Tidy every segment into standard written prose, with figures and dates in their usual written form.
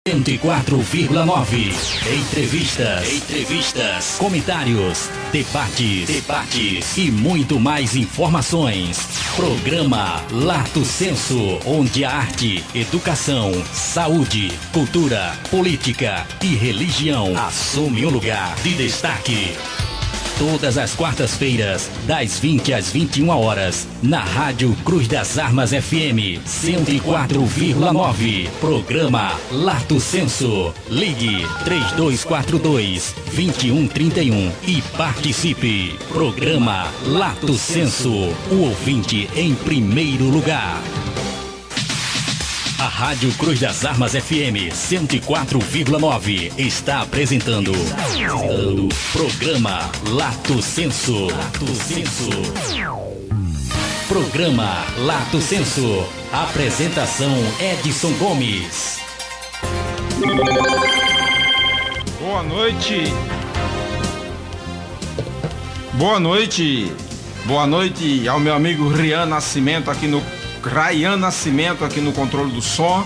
104,9. Entrevistas, comentários, debates e muito mais informações. Programa Lato Senso, onde a arte, educação, saúde, cultura, política e religião assume um lugar de destaque. Todas as quartas-feiras, das 20 às 21 horas, na Rádio Cruz das Armas FM 104,9. Programa Lato Senso. Ligue 3242-2131 e participe. Programa Lato Senso. O ouvinte em primeiro lugar. A Rádio Cruz das Armas FM 104,9 está apresentando Programa Lato Senso. Programa Lato Senso. Apresentação Edson Gomes. Boa noite. Boa noite. Boa noite ao meu amigo Rayan Nascimento aqui no controle do som,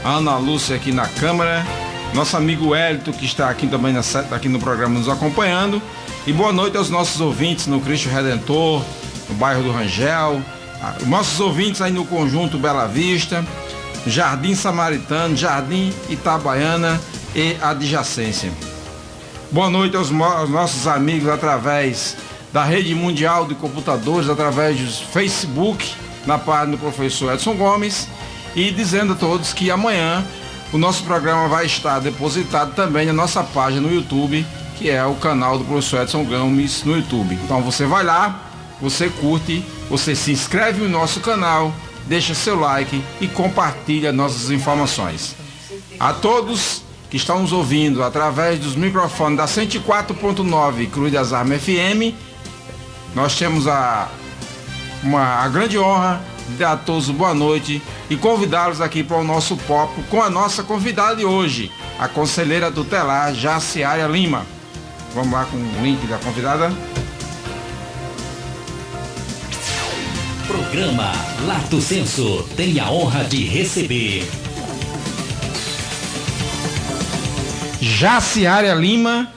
a Ana Lúcia aqui na câmera, nosso amigo Hélito que está aqui também aqui no programa nos acompanhando, e boa noite aos nossos ouvintes no Cristo Redentor, no bairro do Rangel, nossos ouvintes aí no Conjunto Bela Vista, Jardim Samaritano, Jardim Itabaiana e adjacência. Boa noite aos nossos amigos através da Rede Mundial de Computadores, através do Facebook, na página do professor Edson Gomes, e dizendo a todos que amanhã o nosso programa vai estar depositado também na nossa página no YouTube, que é o canal do professor Edson Gomes no YouTube. Então você vai lá, você curte, você se inscreve no nosso canal, deixa seu like e compartilha nossas informações. A todos que estão nos ouvindo através dos microfones da 104.9 Cruz das Armas FM, nós temos a grande honra de dar a todos boa noite e convidá-los aqui para o nosso papo com a nossa convidada de hoje, a conselheira tutelar Jaciária Lima. Vamos lá com o link da convidada. Programa Lato Senso tem a honra de receber Jaciária Lima,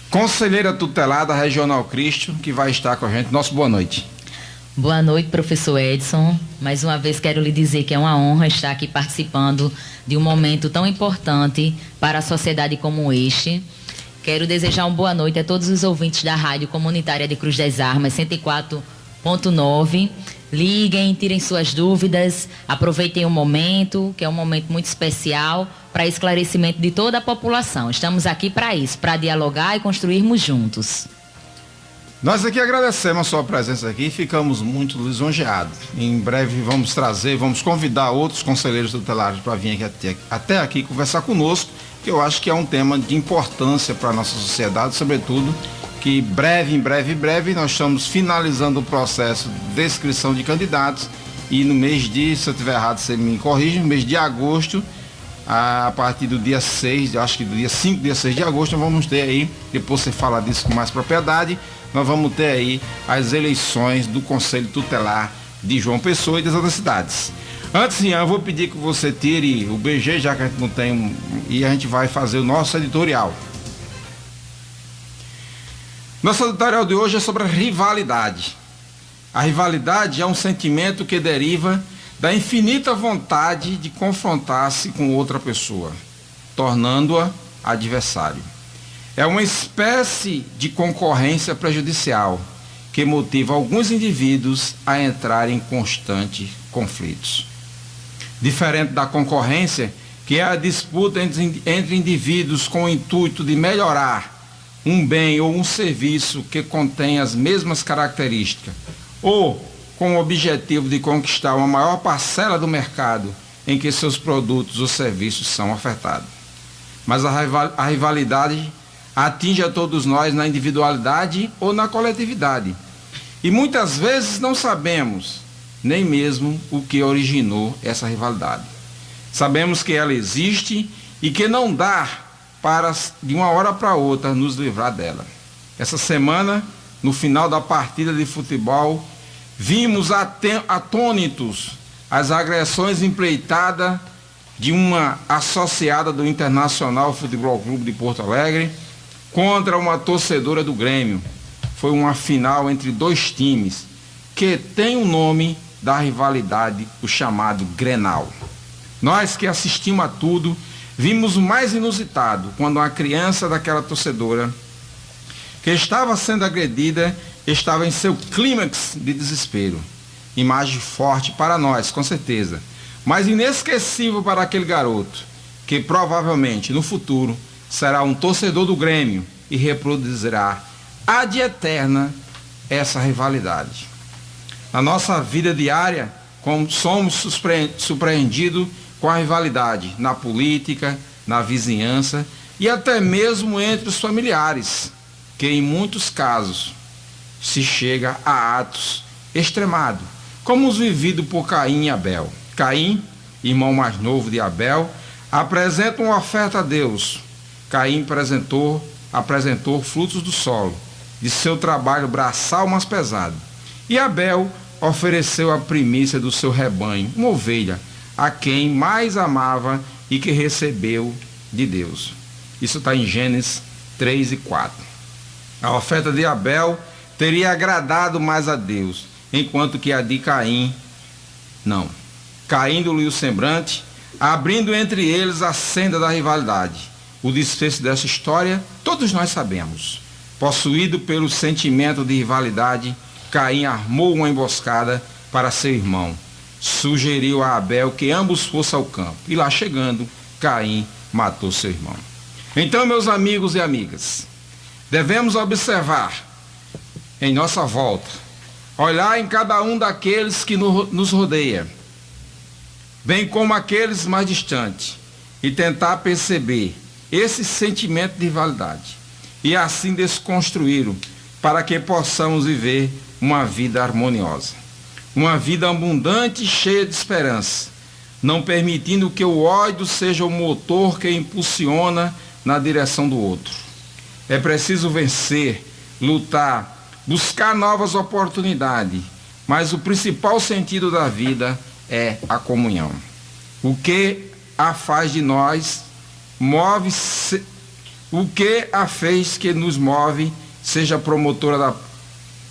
conselheira tutelar da Regional Cristo, que vai estar com a gente. Nosso boa noite. Boa noite, professor Edson. Mais uma vez quero lhe dizer que é uma honra estar aqui participando de um momento tão importante para a sociedade como este. Quero desejar uma boa noite a todos os ouvintes da Rádio Comunitária de Cruz das Armas 104.9. Liguem, tirem suas dúvidas, aproveitem o momento, que é um momento muito especial para esclarecimento de toda a população. Estamos aqui para isso, para dialogar e construirmos juntos. Nós aqui agradecemos a sua presença aqui e ficamos muito lisonjeados. Em breve vamos convidar outros conselheiros tutelares para vir aqui, até aqui conversar conosco, que eu acho que é um tema de importância para a nossa sociedade, sobretudo que em breve nós estamos finalizando o processo de inscrição de candidatos e no mês de, se eu estiver errado, você me corrige, no mês de agosto, a partir do dia 6, eu acho que do dia 5, dia 6 de agosto, nós vamos ter aí, depois você fala disso com mais propriedade, nós vamos ter aí as eleições do Conselho Tutelar de João Pessoa e das outras cidades. Antes, Ian, eu vou pedir que você tire o BG, já que a gente não tem, e a gente vai fazer o nosso editorial. Nosso editorial de hoje é sobre a rivalidade. A rivalidade é um sentimento que deriva da infinita vontade de confrontar-se com outra pessoa, tornando-a adversário. É uma espécie de concorrência prejudicial que motiva alguns indivíduos a entrar em constantes conflitos. Diferente da concorrência, que é a disputa entre indivíduos com o intuito de melhorar um bem ou um serviço que contém as mesmas características, ou com o objetivo de conquistar uma maior parcela do mercado em que seus produtos ou serviços são ofertados. Mas a rivalidade atinge a todos nós na individualidade ou na coletividade. E muitas vezes não sabemos nem mesmo o que originou essa rivalidade. Sabemos que ela existe e que não dá para, de uma hora para outra, nos livrar dela. Essa semana, no final da partida de futebol, vimos atônitos as agressões empreitadas de uma associada do Internacional Futebol Clube de Porto Alegre contra uma torcedora do Grêmio. Foi uma final entre dois times que tem o nome da rivalidade, o chamado Grenal. Nós que assistimos a tudo, vimos o mais inusitado, quando uma criança daquela torcedora, que estava sendo agredida, estava em seu clímax de desespero. Imagem forte para nós, com certeza, mas inesquecível para aquele garoto, que provavelmente no futuro será um torcedor do Grêmio e reproduzirá ad eterna essa rivalidade. Na nossa vida diária, como somos surpreendidos com a rivalidade na política, na vizinhança e até mesmo entre os familiares, que em muitos casos se chega a atos extremados, como os vividos por Caim e Abel. Caim, irmão mais novo de Abel, apresenta uma oferta a Deus. Caim apresentou frutos do solo, de seu trabalho braçal mais pesado. E Abel ofereceu a primícia do seu rebanho, uma ovelha, a quem mais amava e que recebeu de Deus. Isso está em Gênesis 3 e 4. A oferta de Abel teria agradado mais a Deus, enquanto que a de Caim, não. Caindo-lhe o semblante, abrindo entre eles a senda da rivalidade. O desfecho dessa história, todos nós sabemos. Possuído pelo sentimento de rivalidade, Caim armou uma emboscada para seu irmão. Sugeriu a Abel que ambos fossem ao campo. E lá chegando, Caim matou seu irmão. Então, meus amigos e amigas, devemos observar em nossa volta, olhar em cada um daqueles que nos rodeia, bem como aqueles mais distantes, e tentar perceber esse sentimento de rivalidade e assim desconstruí-lo para que possamos viver uma vida harmoniosa. Uma vida abundante e cheia de esperança, não permitindo que o ódio seja o motor que impulsiona na direção do outro. É preciso vencer, lutar, buscar novas oportunidades, mas o principal sentido da vida é a comunhão. O que a faz de nós move, o que a fez que nos move seja promotora da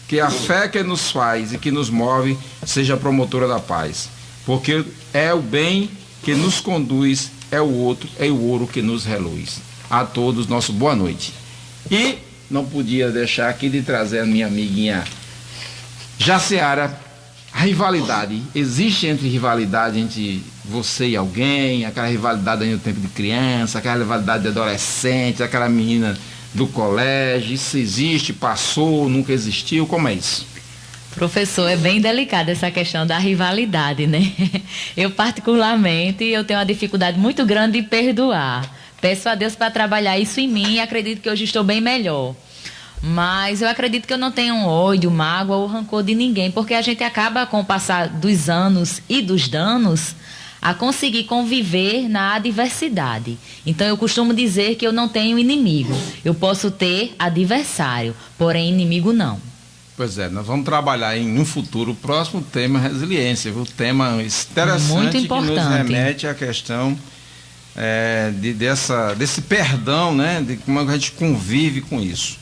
que a fé que nos faz e que nos move seja promotora da paz, porque é o bem que nos conduz, é o ouro que nos reluz. A todos, nosso boa noite. E não podia deixar aqui de trazer a minha amiguinha Jaciara. A rivalidade, existe rivalidade entre você e alguém, aquela rivalidade no tempo de criança, aquela rivalidade de adolescente, aquela menina do colégio, isso existe, passou, nunca existiu, como é isso? Professor, é bem delicada essa questão da rivalidade, né? Eu particularmente, eu tenho uma dificuldade muito grande de perdoar. Peço a Deus para trabalhar isso em mim e acredito que hoje estou bem melhor. Mas eu acredito que eu não tenho um ódio, mágoa ou rancor de ninguém, porque a gente acaba, com o passar dos anos e dos danos, a conseguir conviver na adversidade. Então eu costumo dizer que eu não tenho inimigo. Eu posso ter adversário, porém inimigo não. Pois é, nós vamos trabalhar em um futuro próximo tema resiliência, um tema interessante. Muito importante. Que nos remete à questão desse perdão, né? De como a gente convive com isso.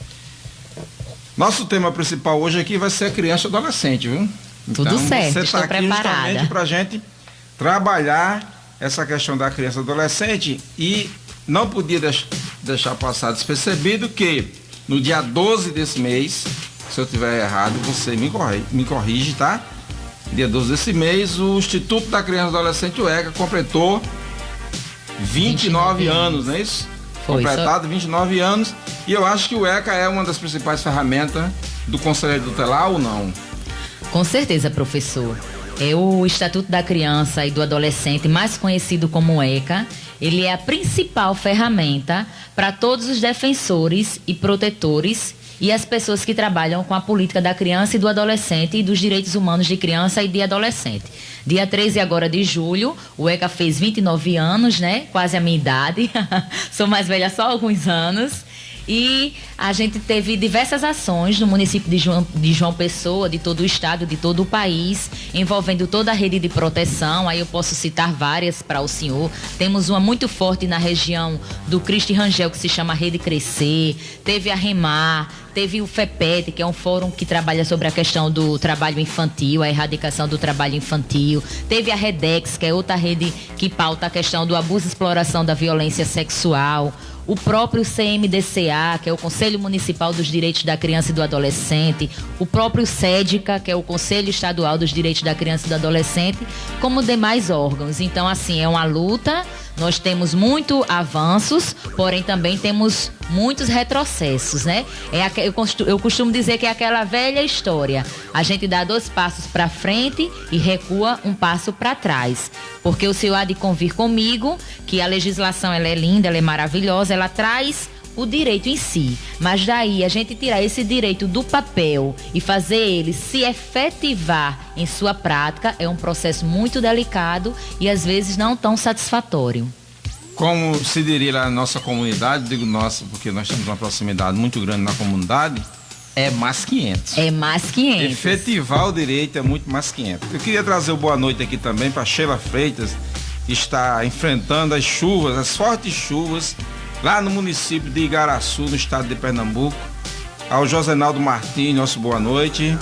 Nosso tema principal hoje aqui vai ser a criança e adolescente, viu? Tudo então, certo, você estou tá aqui preparada. justamente para a gente trabalhar essa questão da criança e adolescente, e não podia deixar passar despercebido que no dia 12 desse mês, se eu estiver errado, você me corrige, tá? Dia 12 desse mês, o Instituto da Criança e Adolescente, o ECA, completou 29 anos, não é isso? Foi, completado 29 anos, e eu acho que o ECA é uma das principais ferramentas do Conselho Tutelar, ou não? Com certeza, professor. É o Estatuto da Criança e do Adolescente, mais conhecido como ECA. Ele é a principal ferramenta para todos os defensores e protetores e as pessoas que trabalham com a política da criança e do adolescente e dos direitos humanos de criança e de adolescente. Dia 13 agora de julho, o ECA fez 29 anos, né? Quase a minha idade. Sou mais velha só há alguns anos. E a gente teve diversas ações no município de João Pessoa, de todo o estado, de todo o país, envolvendo toda a rede de proteção. Aí eu posso citar várias para o senhor. Temos uma muito forte na região do Cristo e Rangel, que se chama Rede Crescer. Teve a Remar, teve o FEPET, que é um fórum que trabalha sobre a questão do trabalho infantil, a erradicação do trabalho infantil. Teve a REDEX, que é outra rede que pauta a questão do abuso e exploração da violência sexual. O próprio CMDCA, que é o Conselho Municipal dos Direitos da Criança e do Adolescente, o próprio SEDICA, que é o Conselho Estadual dos Direitos da Criança e do Adolescente, como demais órgãos. Então, assim, é uma luta, nós temos muitos avanços, porém também temos muitos retrocessos, né? Eu costumo dizer que é aquela velha história, a gente dá 2 passos para frente e recua 1 passo para trás, porque o senhor há de convir comigo que a legislação ela é linda, ela é maravilhosa, ela traz o direito em si, mas daí a gente tirar esse direito do papel e fazer ele se efetivar em sua prática é um processo muito delicado e às vezes não tão satisfatório. Como se diria lá na nossa comunidade, digo nossa porque nós temos uma proximidade muito grande na comunidade, é mais 500. É mais 500. Efetivar o direito é muito mais 500. Eu queria trazer o boa noite aqui também para Sheila Freitas, que está enfrentando as chuvas, as fortes chuvas, lá no município de Igaraçu, no estado de Pernambuco. Ao Josenaldo Martins, nosso boa noite.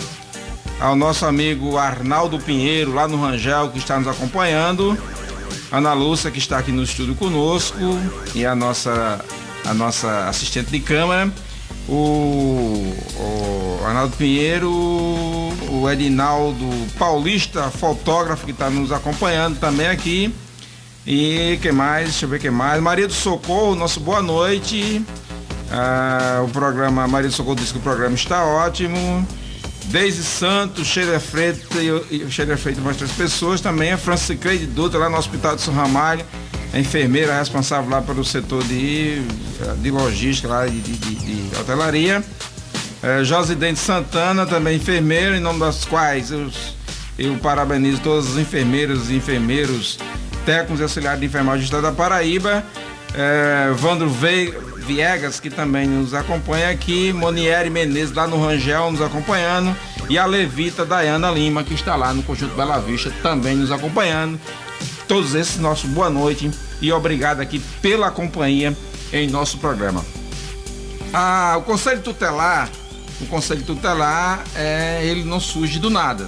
Ao nosso amigo Arnaldo Pinheiro, lá no Rangel, que está nos acompanhando. Ana Lúcia, que está aqui no estúdio conosco. E a nossa assistente de câmara. O Arnaldo Pinheiro, o Edinaldo Paulista, fotógrafo, que está nos acompanhando também aqui. E quem mais? Deixa eu ver quem mais. Maria do Socorro, nosso boa noite. O programa, Maria do Socorro disse que o programa está ótimo. Deise Santos, Sheila Freitas e mais 3 pessoas. Também a Francicleide Dutra, lá no Hospital de São Ramalho, a enfermeira responsável lá pelo setor de logística, lá de hotelaria. Josidente Santana, também enfermeira, em nome das quais eu parabenizo todas as enfermeiras e enfermeiros, técnicos e auxiliares de enfermagem do estado da Paraíba. Vandro Viegas, que também nos acompanha aqui. Moniere Menezes, lá no Rangel, nos acompanhando. E a levita Dayana Lima, que está lá no Conjunto Bela Vista, também nos acompanhando. Todos esses, nosso boa noite e obrigado aqui pela companhia em nosso programa. O Conselho Tutelar, ele não surge do nada.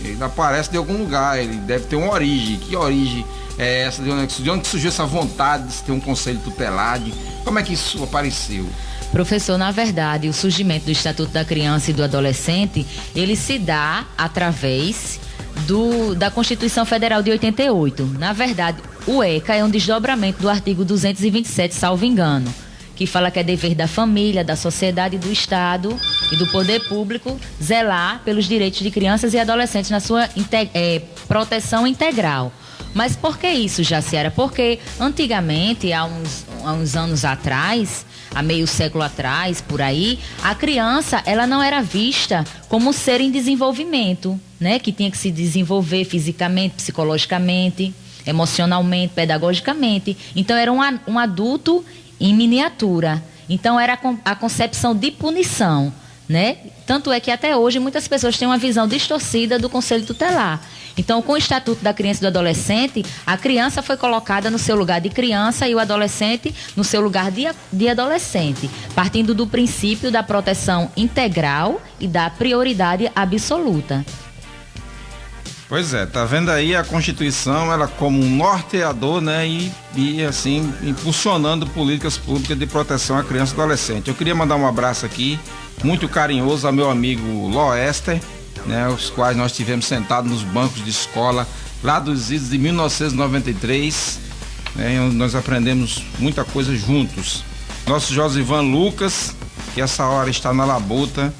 Ele aparece de algum lugar, ele deve ter uma origem. Que origem é essa? De onde surgiu essa vontade de se ter um conselho tutelar? Como é que isso apareceu? Professor, na verdade, o surgimento do Estatuto da Criança e do Adolescente, ele se dá através da Constituição Federal de 88. Na verdade, o ECA é um desdobramento do artigo 227, salvo engano, que fala que é dever da família, da sociedade, do Estado e do poder público zelar pelos direitos de crianças e adolescentes na sua proteção integral. Mas por que isso, Jaciara? Porque antigamente, há uns anos atrás, há meio século atrás, por aí, a criança, ela não era vista como um ser em desenvolvimento, né? Que tinha que se desenvolver fisicamente, psicologicamente, emocionalmente, pedagogicamente. Então, era um adulto em miniatura. Então, era a concepção de punição, né? Tanto é que até hoje muitas pessoas têm uma visão distorcida do Conselho Tutelar. Então, com o Estatuto da Criança e do Adolescente, a criança foi colocada no seu lugar de criança e o adolescente no seu lugar de adolescente, partindo do princípio da proteção integral e da prioridade absoluta. Pois é, tá vendo aí a Constituição, ela como um norteador, né, e assim, impulsionando políticas públicas de proteção à criança e adolescente. Eu queria mandar um abraço aqui, muito carinhoso, ao meu amigo Loester, né, os quais nós tivemos sentados nos bancos de escola lá dos idos de 1993, né, nós aprendemos muita coisa juntos. Nosso Josivan Lucas, que essa hora está na labuta,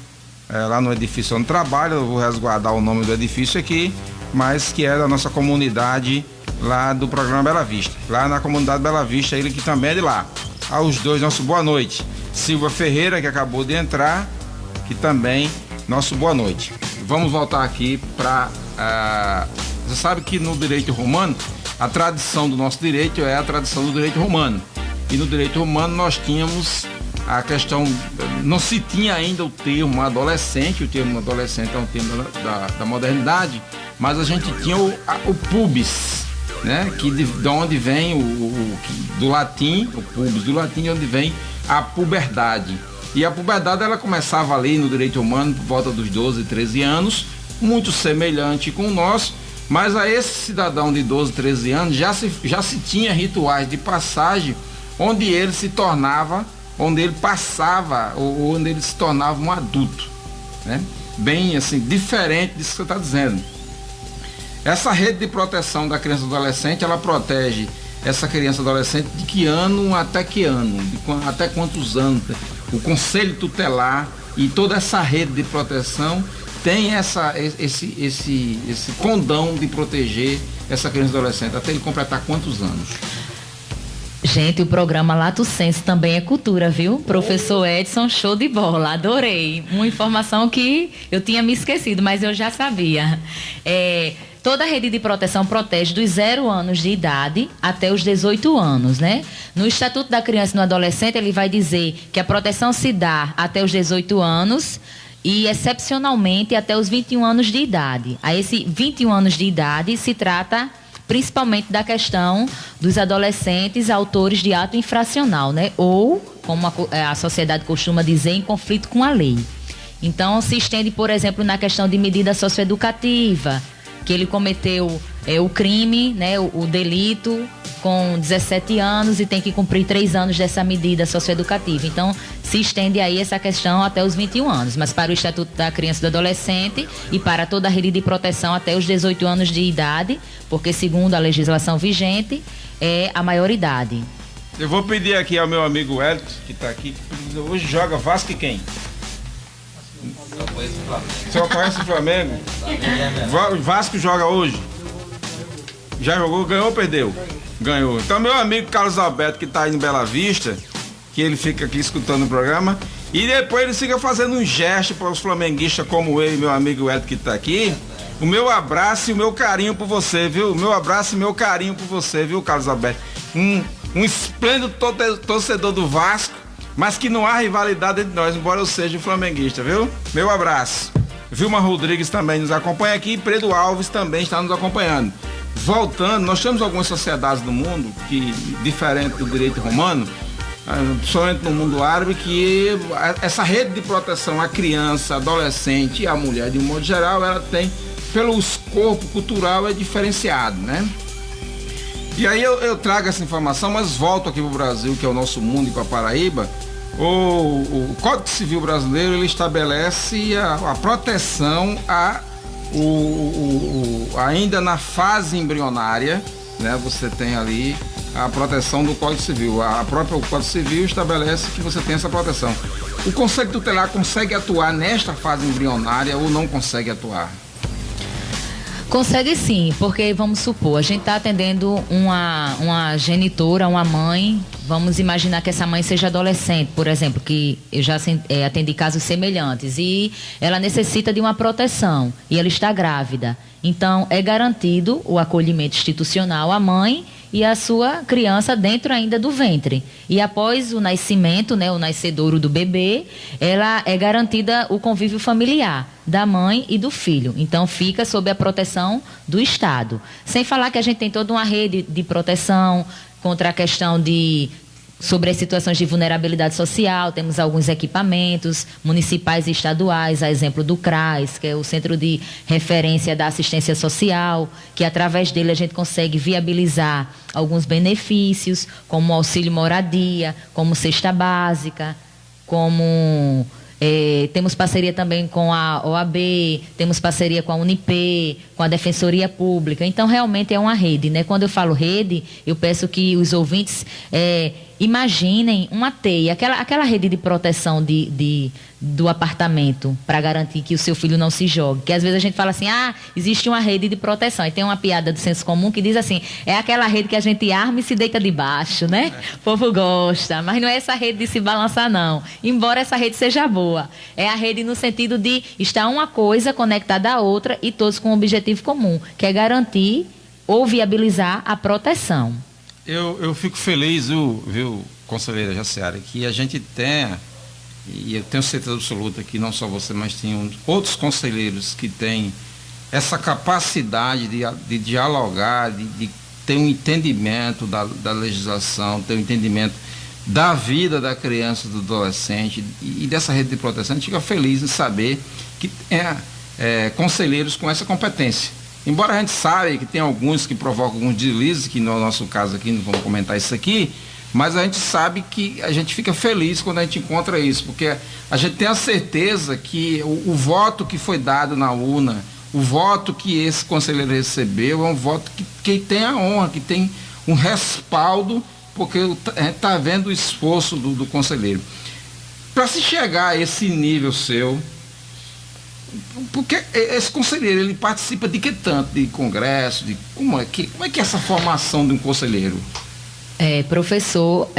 lá no edifício onde trabalha, eu vou resguardar o nome do edifício aqui, mas que é da nossa comunidade lá do programa Bela Vista, lá na comunidade Bela Vista, ele que também é de lá. Aos dois, nosso boa noite. Silva Ferreira, que acabou de entrar, que também, nosso boa noite. Vamos voltar aqui para... Você sabe que no direito romano, a tradição do nosso direito é a tradição do direito romano. E no direito romano nós tínhamos a questão, não se tinha ainda o termo adolescente é um termo da modernidade, mas a gente tinha o pubis, né? Que de onde vem do latim, o pubis, do latim de onde vem a puberdade. E a puberdade ela começava ali no direito humano por volta dos 12, 13 anos, muito semelhante com o nosso, mas a esse cidadão de 12, 13 anos já se tinha rituais de passagem onde ele se tornava, onde ele passava, ou onde ele se tornava um adulto, né? Bem assim, diferente disso que você está dizendo. Essa rede de proteção da criança e do adolescente, ela protege essa criança e adolescente de que ano até que ano, até quantos anos. O conselho tutelar e toda essa rede de proteção tem esse condão de proteger essa criança e adolescente até ele completar quantos anos? Gente, o programa Lato Senso também é cultura, viu? Professor Edson, show de bola, adorei. Uma informação que eu tinha me esquecido, mas eu já sabia. Toda a rede de proteção protege dos 0 anos de idade até os 18 anos, né? No Estatuto da Criança e do Adolescente, ele vai dizer que a proteção se dá até os 18 anos e, excepcionalmente, até os 21 anos de idade. A esse 21 anos de idade se trata principalmente da questão dos adolescentes autores de ato infracional, né? Ou, como a sociedade costuma dizer, em conflito com a lei. Então, se estende, por exemplo, na questão de medida socioeducativa, que ele cometeu o crime, né, o delito, com 17 anos e tem que cumprir 3 anos dessa medida socioeducativa. Então, se estende aí essa questão até os 21 anos, mas para o Estatuto da Criança e do Adolescente e para toda a rede de proteção até os 18 anos de idade, porque segundo a legislação vigente, é a maioridade. Eu vou pedir aqui ao meu amigo Elton, que está aqui, que hoje joga Vasco e quem? O senhor conhece o Flamengo? O Vasco joga hoje? Já jogou, ganhou ou perdeu? Ganhou. Então meu amigo Carlos Alberto, que está aí em Bela Vista, que ele fica aqui escutando o programa, e depois ele fica fazendo um gesto para os flamenguistas como eu e meu amigo Elton que está aqui. O meu abraço e o meu carinho por você, viu? O meu abraço e meu carinho por você, viu, Carlos Alberto? Um esplêndido torcedor do Vasco, mas que não há rivalidade entre nós, embora eu seja flamenguista, viu? Meu abraço. Vilma Rodrigues também nos acompanha aqui e Pedro Alves também está nos acompanhando. Voltando, nós temos algumas sociedades no mundo, que diferente do direito romano, principalmente no mundo árabe, que essa rede de proteção à criança, adolescente e à mulher, de um modo geral, ela tem, pelo escopo cultural, é diferenciado, né? E aí eu trago essa informação, mas volto aqui para o Brasil, que é o nosso mundo, e para a Paraíba. O Código Civil brasileiro, ele estabelece a proteção ainda na fase embrionária, né? Você tem ali a proteção do Código Civil. A própria Código Civil estabelece que você tem essa proteção. O Conselho Tutelar consegue atuar nesta fase embrionária ou não consegue atuar? Consegue sim, porque vamos supor, a gente está atendendo uma genitora, uma mãe, vamos imaginar que essa mãe seja adolescente, por exemplo, que eu já atendi casos semelhantes, e ela necessita de uma proteção, e ela está grávida. Então, é garantido o acolhimento institucional à mãe e à sua criança dentro ainda do ventre. E após o nascimento, né, o nascedouro do bebê, ela é garantida o convívio familiar da mãe e do filho. Então, fica sob a proteção do Estado. Sem falar que a gente tem toda uma rede de proteção contra a questão sobre as situações de vulnerabilidade social. Temos alguns equipamentos municipais e estaduais, a exemplo do CRAS, que é o Centro de Referência da Assistência Social, que através dele a gente consegue viabilizar alguns benefícios, como auxílio moradia, como cesta básica, como... temos parceria também com a OAB, temos parceria com a Unip, com a Defensoria Pública. Então, realmente é uma rede, né? Quando eu falo rede, eu peço que os ouvintes imaginem uma teia, aquela rede de proteção do apartamento, para garantir que o seu filho não se jogue. Que às vezes a gente fala assim, existe uma rede de proteção. E tem uma piada do senso comum que diz assim, é aquela rede que a gente arma e se deita debaixo, né? O povo gosta, mas não é essa rede de se balançar, não. Embora essa rede seja boa. É a rede no sentido de estar uma coisa conectada à outra e todos com um objetivo comum, que é garantir ou viabilizar a proteção. eu fico feliz, viu, conselheira Jaciara, que a gente tenha, e eu tenho certeza absoluta que não só você, mas tem outros conselheiros que têm essa capacidade de dialogar, de ter um entendimento da legislação, ter um entendimento da vida da criança, do adolescente e dessa rede de proteção. A gente fica feliz em saber que tem conselheiros com essa competência. Embora a gente saiba que tem alguns que provocam alguns deslizes, que no nosso caso aqui, não vamos comentar isso aqui, mas a gente sabe que a gente fica feliz quando a gente encontra isso, porque a gente tem a certeza que o voto que foi dado na urna, o voto que esse conselheiro recebeu, é um voto que tem a honra, que tem um respaldo, porque a gente está vendo o esforço do conselheiro. Para se chegar a esse nível seu, porque esse conselheiro, ele participa de que tanto? De congresso? Como é que é essa formação de um conselheiro? Professor,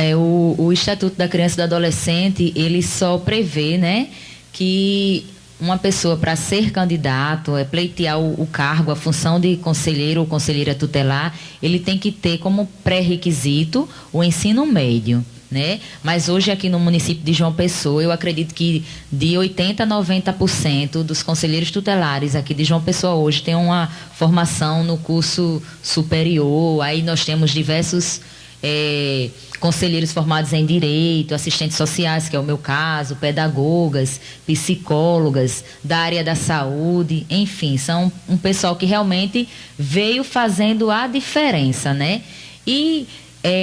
o Estatuto da Criança e do Adolescente, ele só prevê, né, que uma pessoa, para ser candidato, pleitear o cargo, a função de conselheiro ou conselheira tutelar, ele tem que ter como pré-requisito o ensino médio, né? Mas hoje aqui no município de João Pessoa, eu acredito que de 80% a 90% dos conselheiros tutelares aqui de João Pessoa hoje tem uma formação no curso superior. Aí nós temos diversos conselheiros formados em direito, assistentes sociais, que é o meu caso, pedagogas, psicólogas, da área da saúde, enfim, são um pessoal que realmente veio fazendo a diferença, né? E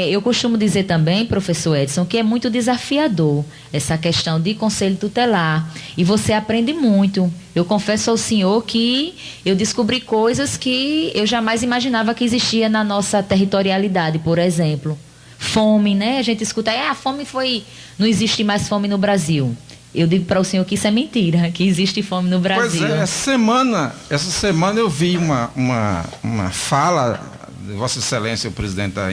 eu costumo dizer também, professor Edson, que é muito desafiador essa questão de conselho tutelar, e você aprende muito. Eu confesso ao senhor que eu descobri coisas que eu jamais imaginava que existia na nossa territorialidade, por exemplo. Fome, né? A gente escuta, a fome não existe mais fome no Brasil. Eu digo para o senhor que isso é mentira, que existe fome no Brasil. Pois essa semana eu vi uma fala de Vossa Excelência,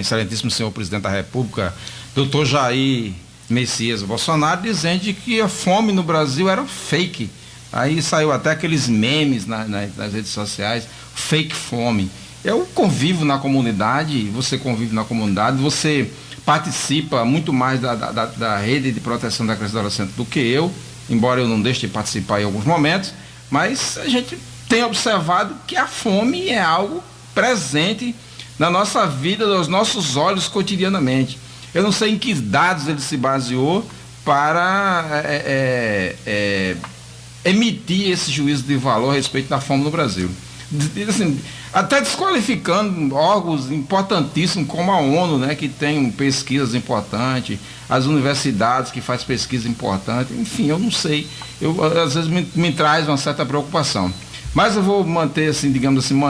excelentíssimo senhor Presidente da República, Dr. Jair Messias Bolsonaro, dizendo que a fome no Brasil era fake. Aí saiu até aqueles memes nas redes sociais, fake fome. Eu convivo na comunidade, você convive na comunidade, você participa muito mais da rede de proteção da criança e do adolescente do que eu, embora eu não deixe de participar em alguns momentos, mas a gente tem observado que a fome é algo presente na nossa vida, nos nossos olhos cotidianamente. Eu não sei em que dados ele se baseou para emitir esse juízo de valor a respeito da fome no Brasil. Assim, até desqualificando órgãos importantíssimos como a ONU, né, que tem pesquisas importantes, as universidades que fazem pesquisa importante, enfim, eu não sei. Às vezes me traz uma certa preocupação. Mas eu vou manter, assim, digamos assim,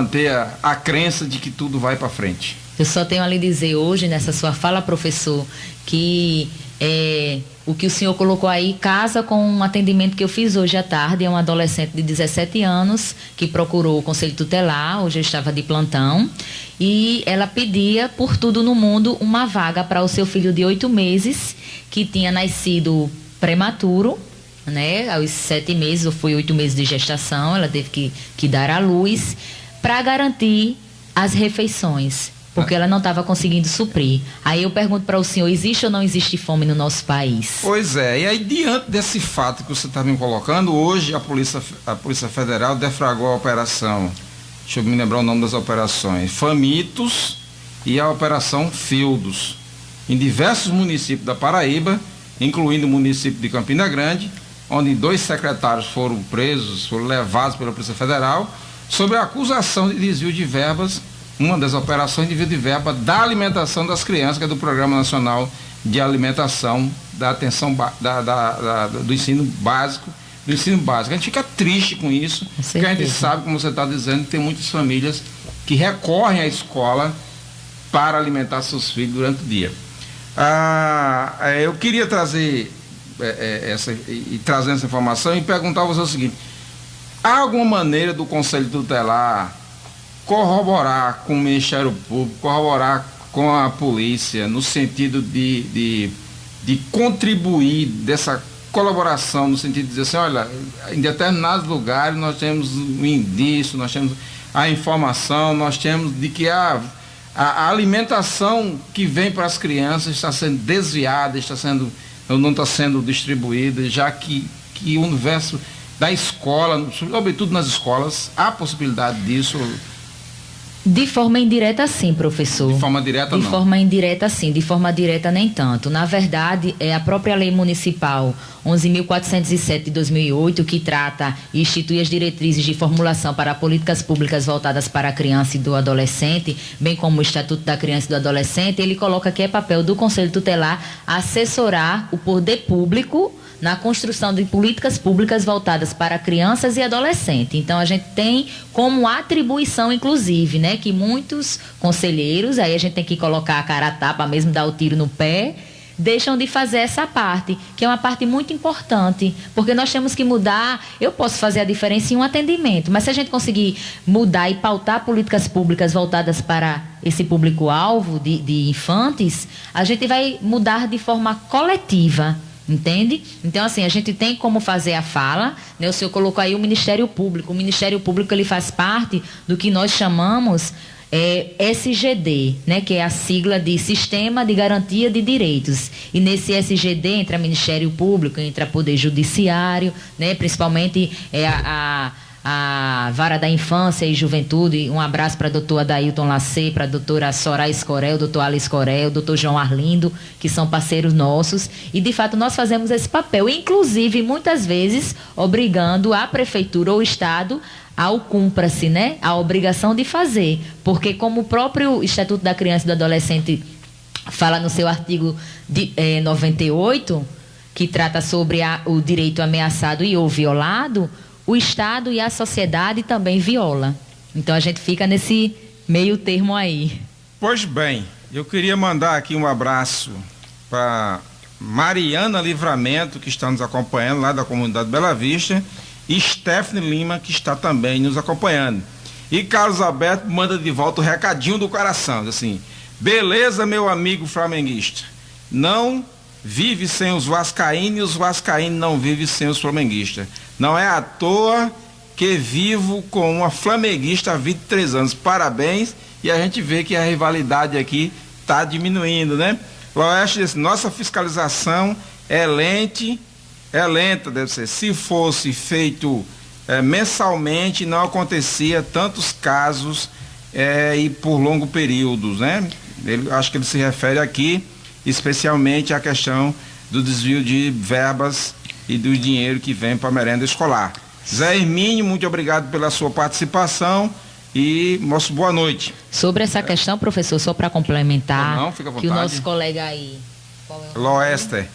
a crença de que tudo vai para frente. Eu só tenho a lhe dizer hoje, nessa sua fala, professor, que o que o senhor colocou aí casa com um atendimento que eu fiz hoje à tarde. É uma adolescente de 17 anos que procurou o Conselho Tutelar, hoje eu estava de plantão, e ela pedia por tudo no mundo uma vaga para o seu filho de 8 meses, que tinha nascido prematuro, né? Aos 7 meses, ou foi 8 meses de gestação, ela teve que dar à luz, para garantir as refeições, porque ela não estava conseguindo suprir. Aí eu pergunto para o senhor, existe ou não existe fome no nosso país? Pois é, e aí diante desse fato que você está me colocando, hoje a Polícia Federal deflagrou a operação, deixa eu me lembrar o nome das operações, Famintos e a Operação Fildos, em diversos municípios da Paraíba, incluindo o município de Campina Grande, onde 2 secretários foram presos, foram levados pela Polícia Federal, sob a acusação de desvio de verbas, uma das operações de desvio de verba da alimentação das crianças, que é do Programa Nacional de Alimentação da Atenção do Ensino Básico. A gente fica triste com isso, porque a gente sabe, como você está dizendo, que tem muitas famílias que recorrem à escola para alimentar seus filhos durante o dia. Eu queria trazer trazendo essa informação e perguntar a você o seguinte: há alguma maneira do Conselho Tutelar corroborar com o Ministério Público, corroborar com a polícia, no sentido de contribuir dessa colaboração, no sentido de dizer assim, olha, em determinados lugares nós temos um indício, nós temos a informação, nós temos de que a alimentação que vem para as crianças está sendo desviada, não está sendo distribuída, já que o universo da escola, sobretudo nas escolas, há possibilidade disso? De forma indireta, sim, professor. De forma direta, não? De forma indireta, sim. De forma direta, nem tanto. Na verdade, é a própria Lei Municipal 11.407 de 2008 que trata e institui as diretrizes de formulação para políticas públicas voltadas para a criança e do adolescente, bem como o Estatuto da Criança e do Adolescente. Ele coloca que é papel do Conselho Tutelar assessorar o poder público na construção de políticas públicas voltadas para crianças e adolescentes. Então, a gente tem como atribuição, inclusive, né, que muitos conselheiros, aí a gente tem que colocar a cara a tapa, mesmo dar o tiro no pé, deixam de fazer essa parte, que é uma parte muito importante, porque nós temos que mudar. Eu posso fazer a diferença em um atendimento, mas se a gente conseguir mudar e pautar políticas públicas voltadas para esse público-alvo de infantes, a gente vai mudar de forma coletiva. Entende? Então, assim, a gente tem como fazer a fala, né? O senhor colocou aí o Ministério Público. O Ministério Público, ele faz parte do que nós chamamos SGD, né? Que é a sigla de Sistema de Garantia de Direitos. E nesse SGD entra Ministério Público, entra Poder Judiciário, né? Principalmente a Vara da Infância e Juventude. Um abraço para a doutora Adailton Lacê, para a doutora Soraya Escorel, doutor Alice Escorel, doutor João Arlindo, que são parceiros nossos. E, de fato, nós fazemos esse papel, inclusive, muitas vezes, obrigando a Prefeitura ou o Estado ao cumpra-se, né? A obrigação de fazer. Porque, como o próprio Estatuto da Criança e do Adolescente fala no seu artigo 98, que trata sobre o direito ameaçado e ou violado, o Estado e a sociedade também viola. Então, a gente fica nesse meio termo aí. Pois bem, eu queria mandar aqui um abraço para Mariana Livramento, que está nos acompanhando lá da comunidade Bela Vista, e Stephanie Lima, que está também nos acompanhando. E Carlos Alberto manda de volta o recadinho do coração, assim: beleza, meu amigo flamenguista, não vive sem os vascaínos e os vascaínos não vivem sem os flamenguistas. Não é à toa que vivo com uma flamenguista há 23 anos. Parabéns. E a gente vê que a rivalidade aqui está diminuindo, né? Loeste diz: nossa fiscalização é lenta, deve ser. Se fosse feito mensalmente, não acontecia tantos casos e por longo períodos, né? Acho que ele se refere aqui especialmente à questão do desvio de verbas e do dinheiro que vem para a merenda escolar. Zé Hermínio, muito obrigado pela sua participação e nosso boa noite. Sobre essa questão, professor, só para complementar, não, fica à vontade. Que o nosso colega aí,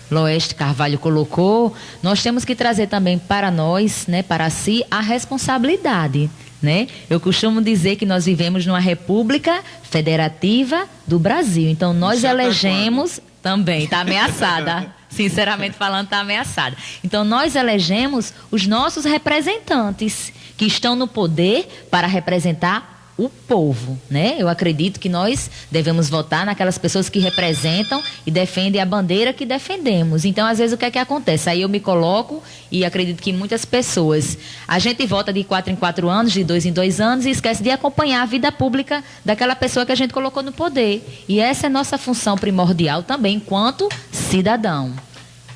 Loeste Carvalho colocou, nós temos que trazer também para nós, né, para si, a responsabilidade, né? Eu costumo dizer que nós vivemos numa república federativa do Brasil, então nós elegemos também, está ameaçada. Sinceramente falando, está ameaçada. Então, nós elegemos os nossos representantes que estão no poder para representar o povo, né? Eu acredito que nós devemos votar naquelas pessoas que representam e defendem a bandeira que defendemos. Então, às vezes, o que é que acontece? Aí eu me coloco e acredito que muitas pessoas, a gente vota de 4 em 4 anos, de 2 em 2 anos e esquece de acompanhar a vida pública daquela pessoa que a gente colocou no poder. E essa é nossa função primordial também, enquanto cidadão.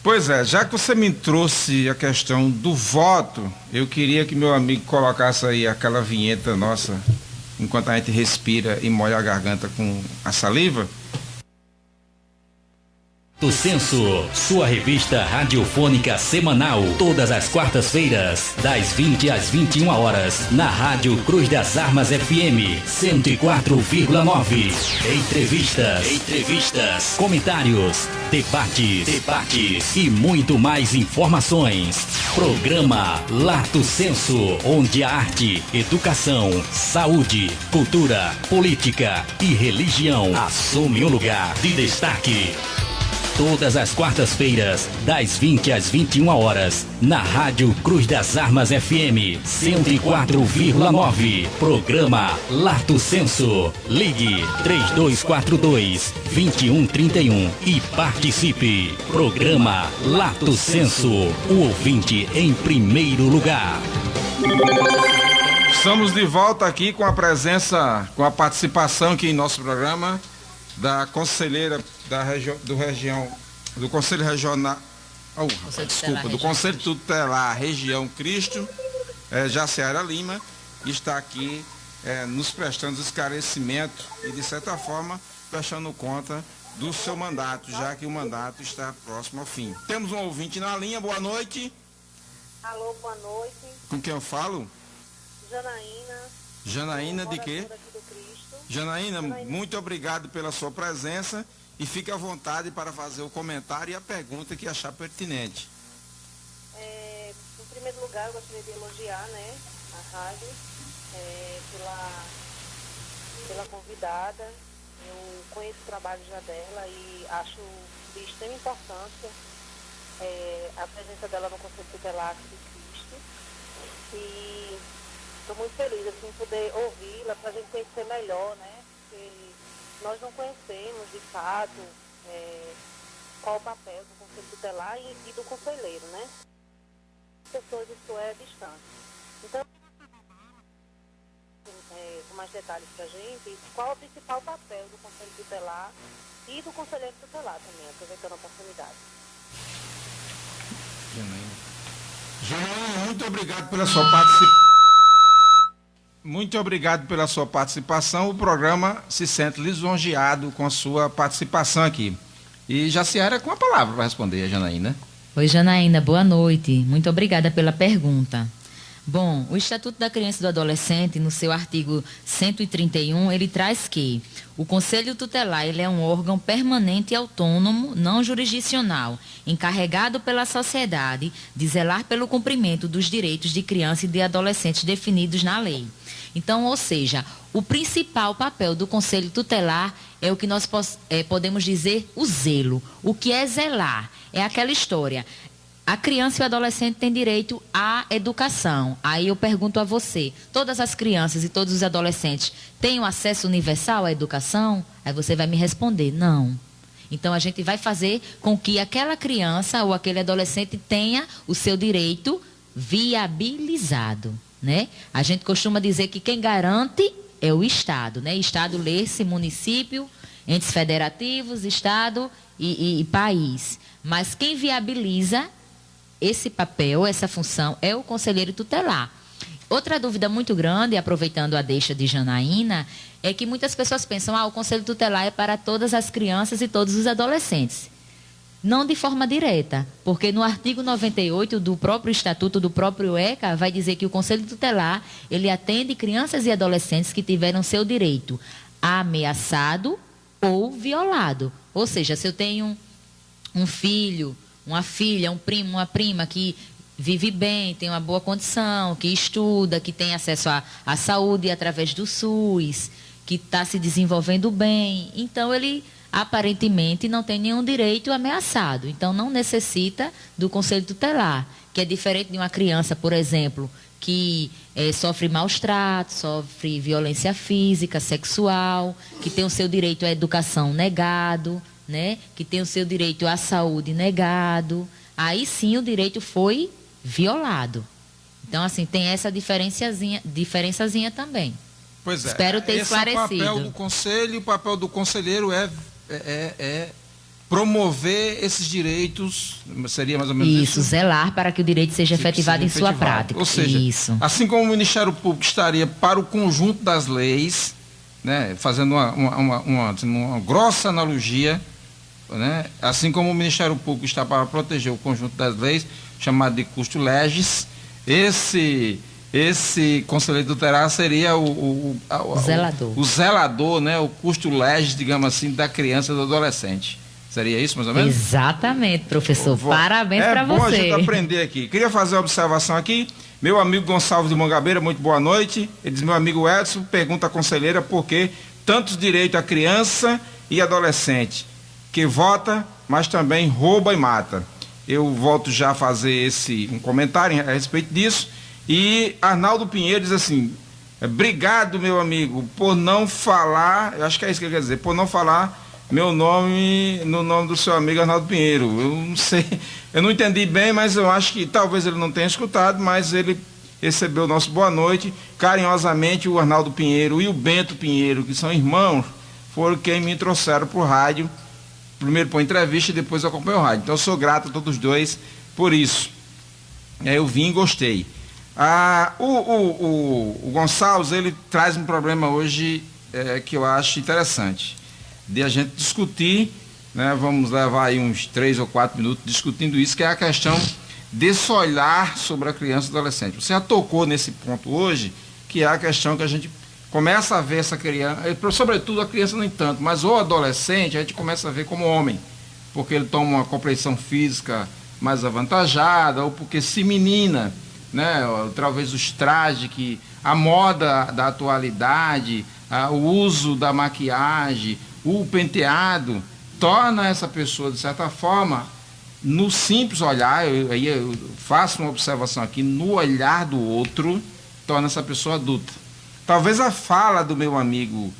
Pois é, já que você me trouxe a questão do voto, eu queria que meu amigo colocasse aí aquela vinheta nossa, enquanto a gente respira e molha a garganta com a saliva. Do Censo, sua revista radiofônica semanal, todas as quartas-feiras, das 20 às 21 horas, na Rádio Cruz das Armas FM 104,9. Entrevistas, comentários, debates e muito mais informações. Programa Lato Senso, onde a arte, educação, saúde, cultura, política e religião assume um lugar de destaque. Todas as quartas-feiras, das 20 às 21 horas, na Rádio Cruz das Armas FM 104,9. Programa Lato Senso. Ligue 3242-2131 e participe. Programa Lato Senso. O ouvinte em primeiro lugar. Estamos de volta aqui com a presença, com a participação aqui em nosso programa da conselheira do Conselho Regional, do Conselho Tutelar Região Cristo, Jaciara Lima, que está aqui nos prestando esclarecimento e, de certa forma, prestando conta do seu mandato, já que o mandato está próximo ao fim. Temos um ouvinte na linha, boa noite. Alô, boa noite. Com quem eu falo? Janaína. Janaína de quê? Janaína, Janaína, muito obrigado pela sua presença e fique à vontade para fazer o comentário e a pergunta que achar pertinente. Em primeiro lugar, eu gostaria de elogiar, né, a rádio pela convidada. Eu conheço o trabalho já dela e acho de extrema importância a presença dela no Conselho Tutelar de Cristo. E estou muito feliz assim, em poder ouvi-la para a gente conhecer melhor, né? Porque nós não conhecemos de fato qual o papel do Conselho Tutelar e do conselheiro, né? Pessoas, isso é distante. Então, com mais detalhes para a gente, qual o principal papel do Conselho Tutelar e do conselheiro tutelar também, aproveitando a oportunidade. Janaína, muito obrigado pela sua participação. Muito obrigado pela sua participação. O programa se sente lisonjeado com a sua participação aqui. E Jaciara com a palavra para responder a Janaína. Oi, Janaína, boa noite. Muito obrigada pela pergunta. Bom, o Estatuto da Criança e do Adolescente, no seu artigo 131, ele traz que o Conselho Tutelar ele é um órgão permanente e autônomo, não jurisdicional, encarregado pela sociedade de zelar pelo cumprimento dos direitos de criança e de adolescentes definidos na lei. Então, ou seja, o principal papel do Conselho Tutelar é o que nós podemos dizer o zelo. O que é zelar? É aquela história. A criança e o adolescente têm direito à educação. Aí eu pergunto a você, todas as crianças e todos os adolescentes têm o acesso universal à educação? Aí você vai me responder, não. Então a gente vai fazer com que aquela criança ou aquele adolescente tenha o seu direito viabilizado, né? A gente costuma dizer que quem garante é o Estado, né? Estado lê-se município, entes federativos, Estado e país. Mas quem viabiliza esse papel, essa função, é o conselheiro tutelar. Outra dúvida muito grande, aproveitando a deixa de Janaína, é que muitas pessoas pensam, o conselho tutelar é para todas as crianças e todos os adolescentes. Não de forma direta, porque no artigo 98 do próprio Estatuto, do próprio ECA, vai dizer que o conselho tutelar, ele atende crianças e adolescentes que tiveram seu direito ameaçado ou violado. Ou seja, se eu tenho um filho, uma filha, um primo, uma prima que vive bem, tem uma boa condição, que estuda, que tem acesso à saúde através do SUS, que está se desenvolvendo bem. Então, ele aparentemente não tem nenhum direito ameaçado. Então, não necessita do Conselho Tutelar, que é diferente de uma criança, por exemplo, que sofre maus tratos, sofre violência física, sexual, que tem o seu direito à educação negado, né? Que tem o seu direito à saúde negado. Aí sim o direito foi violado. Então, assim, tem essa diferençazinha também. Pois é. Espero ter esclarecido. O papel do conselho, o papel do conselheiro é promover esses direitos, seria mais ou menos isso? Isso, zelar para que o direito seja efetivado em sua prática. Ou seja, isso. Assim como o Ministério Público estaria para o conjunto das leis, né, fazendo uma grossa analogia, né, assim como o Ministério Público está para proteger o conjunto das leis, chamado de custo legis, esse conselheiro tutelar seria o zelador, né, o custo legis, digamos assim, da criança e do adolescente. Seria isso, mais ou menos? Exatamente, professor. Parabéns para você. É bom a gente aprender aqui. Queria fazer uma observação aqui. Meu amigo Gonçalves de Mangabeira, muito boa noite. Ele diz, meu amigo Edson, pergunta à conselheira por que tantos direitos à criança e adolescente, que vota, mas também rouba e mata. Eu volto já a fazer um comentário a respeito disso. E Arnaldo Pinheiro diz assim, obrigado, meu amigo, por não falar, eu acho que é isso que ele quer dizer, por não falar meu nome no nome do seu amigo Arnaldo Pinheiro. Eu não sei, eu não entendi bem, mas eu acho que talvez ele não tenha escutado, mas ele recebeu o nosso boa noite. Carinhosamente, o Arnaldo Pinheiro e o Bento Pinheiro, que são irmãos, foram quem me trouxeram para o rádio, primeiro para a entrevista e depois acompanhei o rádio. Então eu sou grato a todos os dois por isso. Eu vim e gostei. O Gonçalves, ele traz um problema hoje que eu acho interessante, de a gente discutir, né, vamos levar aí uns 3 ou 4 minutos discutindo isso, que é a questão desse olhar sobre a criança e adolescente. Você já tocou nesse ponto hoje, que é a questão que a gente começa a ver essa criança, sobretudo a criança nem tanto, mas o adolescente a gente começa a ver como homem, porque ele toma uma compreensão física mais avantajada, ou porque se menina, né, talvez os trajes, a moda da atualidade, o uso da maquiagem, o penteado, torna essa pessoa, de certa forma, no simples olhar, eu faço uma observação aqui, no olhar do outro, torna essa pessoa adulta. Talvez a fala do meu amigo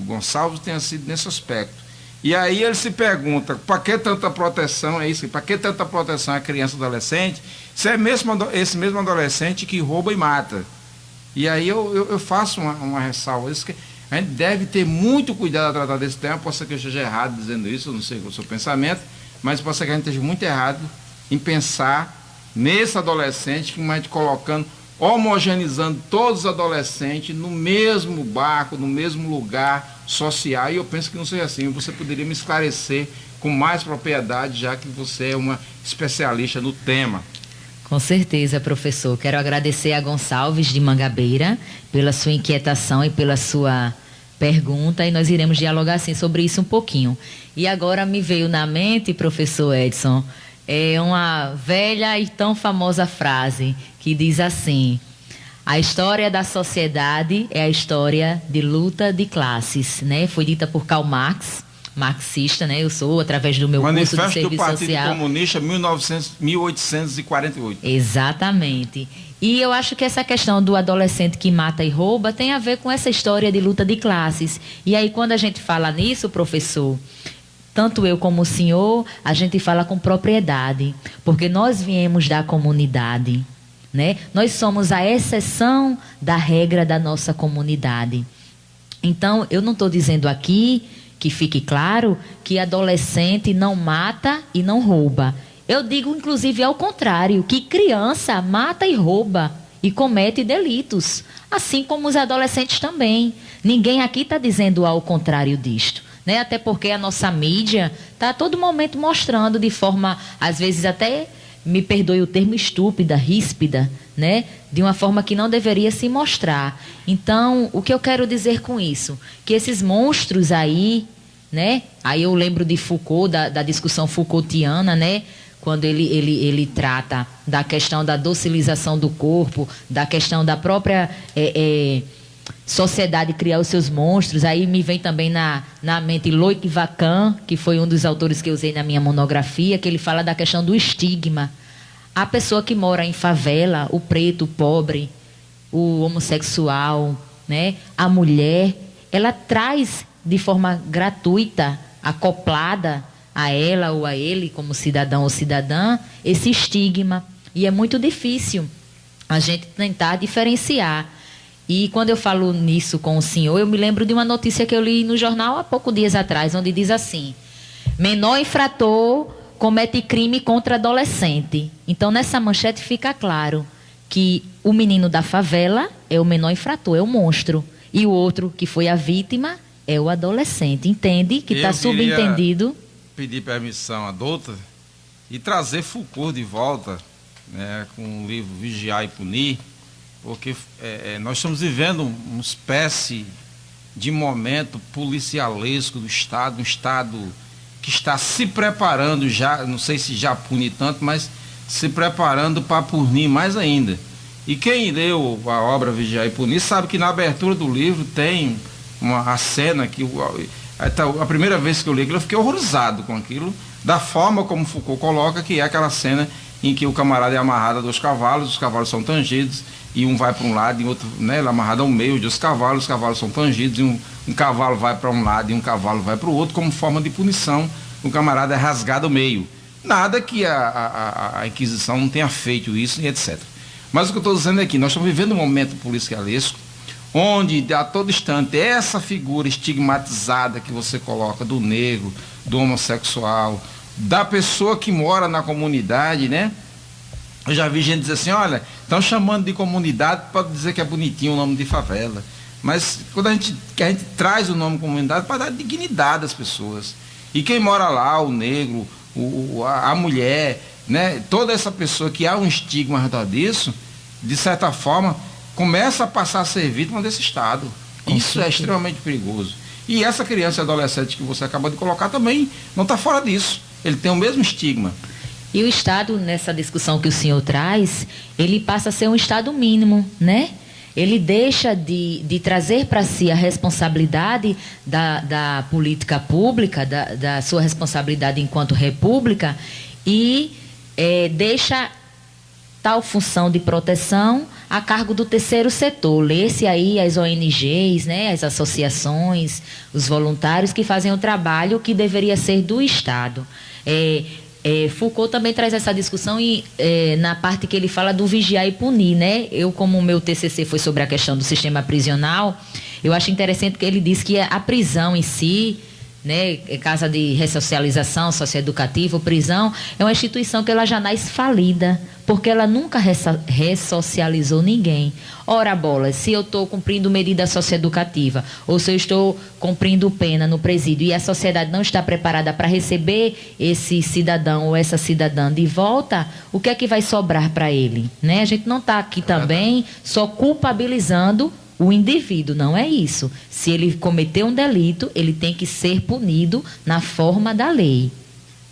Gonçalves tenha sido nesse aspecto. E aí ele se pergunta, para que tanta proteção é isso? Para que tanta proteção à criança e adolescente? Se é esse mesmo adolescente que rouba e mata. E aí eu faço uma ressalva. Isso que a gente deve ter muito cuidado a tratar desse tema. Pode ser que eu esteja errado dizendo isso, eu não sei qual é o seu pensamento, mas pode ser que a gente esteja muito errado em pensar nesse adolescente que a gente colocando, homogeneizando todos os adolescentes no mesmo barco, no mesmo lugar social, e eu penso que não seja assim. Você poderia me esclarecer com mais propriedade, já que você é uma especialista no tema. Com certeza, professor. Quero agradecer a Gonçalves de Mangabeira pela sua inquietação e pela sua pergunta, e nós iremos dialogar assim sobre isso um pouquinho. E agora me veio na mente, professor Edson, uma velha e tão famosa frase que diz assim: a história da sociedade é a história de luta de classes, né? Foi dita por Karl Marx, marxista, né? Eu sou, através do meu curso de serviço social. Manifesto do Partido Comunista, 1848. Exatamente. E eu acho que essa questão do adolescente que mata e rouba tem a ver com essa história de luta de classes. E aí, quando a gente fala nisso, professor, tanto eu como o senhor, a gente fala com propriedade, porque nós viemos da comunidade, né? Nós somos a exceção da regra da nossa comunidade. Então, eu não estou dizendo aqui, que fique claro, que adolescente não mata e não rouba. Eu digo, inclusive, ao contrário, que criança mata e rouba e comete delitos, assim como os adolescentes também. Ninguém aqui está dizendo ao contrário disto, né? Até porque a nossa mídia está a todo momento mostrando de forma, às vezes até, me perdoe o termo, estúpida, ríspida, né? De uma forma que não deveria se mostrar. Então, o que eu quero dizer com isso? Que esses monstros aí, né? Aí eu lembro de Foucault, da discussão Foucaultiana, né? Quando ele trata da questão da docilização do corpo, da questão da própria sociedade criar os seus monstros. Aí me vem também na mente Loic Vacan, que foi um dos autores que eu usei na minha monografia, que ele fala da questão do estigma. A pessoa que mora em favela, o preto, o pobre, o homossexual, né? A mulher, ela traz de forma gratuita, acoplada a ela ou a ele, como cidadão ou cidadã, esse estigma. E é muito difícil a gente tentar diferenciar. E quando eu falo nisso com o senhor, eu me lembro de uma notícia que eu li no jornal há poucos dias atrás, onde diz assim: menor infrator comete crime contra adolescente. Então, nessa manchete fica claro que o menino da favela é o menor infrator, é o monstro. E o outro, que foi a vítima, é o adolescente. Entende que está subentendido? Pedir permissão à douta e trazer Foucault de volta, né, com o livro Vigiar e Punir, porque nós estamos vivendo uma espécie de momento policialesco do Estado, um Estado que está se preparando já, não sei se já pune tanto, mas se preparando para punir mais ainda. E quem leu a obra Vigiar e Punir sabe que na abertura do livro tem a cena que a primeira vez que eu li aquilo, eu fiquei horrorizado com aquilo, da forma como Foucault coloca, que é aquela cena em que o camarada é amarrado a 2 cavalos, os cavalos são tangidos, e um vai para um lado e outro, né, ele é amarrado ao meio de os cavalos são tangidos, e um cavalo vai para um lado e um cavalo vai para o outro, como forma de punição, o camarada é rasgado ao meio. Nada que a Inquisição não tenha feito isso, e etc. Mas o que eu estou dizendo é que nós estamos vivendo um momento policialesco, onde a todo instante essa figura estigmatizada que você coloca do negro, do homossexual, da pessoa que mora na comunidade, né? Eu já vi gente dizer assim, olha, estão chamando de comunidade para dizer que é bonitinho o nome de favela. Mas quando a gente traz o nome comunidade para dar dignidade às pessoas. E quem mora lá, o negro, a mulher, né? Toda essa pessoa que há um estigma ao redor disso, de certa forma, começa a passar a ser vítima desse Estado. Isso é extremamente perigoso. E essa criança e adolescente que você acabou de colocar também não está fora disso. Ele tem o mesmo estigma. E o Estado, nessa discussão que o senhor traz, ele passa a ser um Estado mínimo, né? Ele deixa de trazer para si a responsabilidade da política pública, da sua responsabilidade enquanto república, e deixa tal função de proteção a cargo do terceiro setor. Lê-se aí as ONGs, né, as associações, os voluntários que fazem o trabalho que deveria ser do Estado. Foucault também traz essa discussão na parte que ele fala do vigiar e punir, né? Eu, como o meu TCC foi sobre a questão do sistema prisional, eu acho interessante que ele diz que a prisão em si, né, casa de ressocialização socioeducativa, prisão, é uma instituição que ela já nasce falida, porque ela nunca ressocializou ninguém. Ora bola, se eu estou cumprindo medida socioeducativa, ou se eu estou cumprindo pena no presídio e a sociedade não está preparada para receber esse cidadão ou essa cidadã de volta, o que é que vai sobrar para ele? Né? A gente não está aqui também só culpabilizando o indivíduo, não é isso. Se ele cometeu um delito, ele tem que ser punido na forma da lei.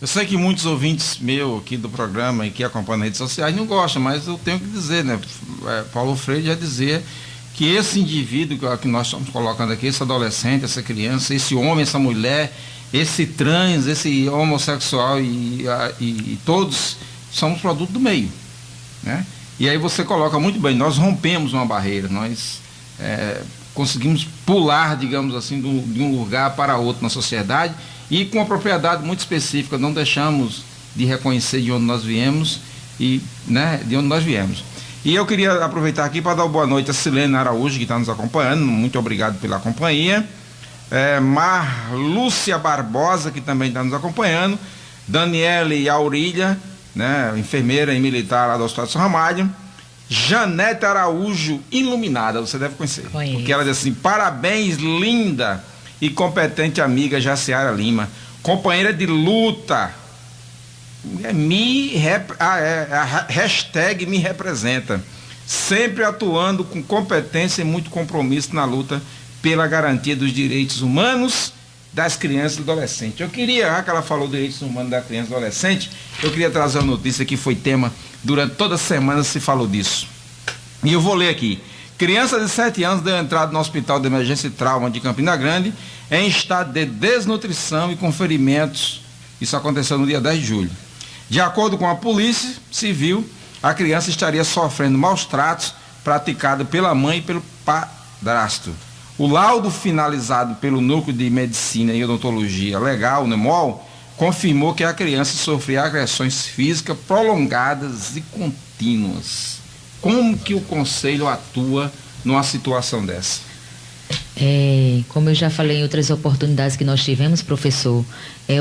Eu sei que muitos ouvintes meus aqui do programa e que acompanham as redes sociais não gostam, mas eu tenho que dizer, né? Paulo Freire já dizia que esse indivíduo que nós estamos colocando aqui, esse adolescente, essa criança, esse homem, essa mulher, esse trans, esse homossexual e todos somos produto do meio, né? E aí você coloca muito bem, nós rompemos uma barreira, nós conseguimos pular, digamos assim, de um lugar para outro na sociedade e com uma propriedade muito específica, não deixamos de reconhecer de onde nós viemos e, né, de onde nós viemos. E eu queria aproveitar aqui para dar boa noite a Silene Araújo, que está nos acompanhando, muito obrigado pela companhia, Marlúcia Barbosa, que também está nos acompanhando, Daniele Aurília, né, enfermeira e militar lá do Hospital de São Ramalho, Janete Araújo, iluminada, você deve conhecer. Conheço. Porque ela diz assim, parabéns, linda e competente amiga Jaciara Lima, companheira de luta, hashtag me representa, sempre atuando com competência e muito compromisso na luta pela garantia dos direitos humanos das crianças e adolescentes. Eu queria, já que ela falou direitos humanos da criança e adolescente, eu queria trazer uma notícia que foi tema, durante toda a semana se falou disso. E eu vou ler aqui. Criança de 7 anos deu entrada no Hospital de Emergência e Trauma de Campina Grande em estado de desnutrição e com ferimentos. Isso aconteceu no dia 10 de julho. De acordo com a Polícia Civil, a criança estaria sofrendo maus tratos praticados pela mãe e pelo padrasto. O laudo finalizado pelo Núcleo de Medicina e Odontologia Legal, o NEMOL, confirmou que a criança sofria agressões físicas prolongadas e contínuas. Como que o Conselho atua numa situação dessa? Como eu já falei em outras oportunidades que nós tivemos, professor,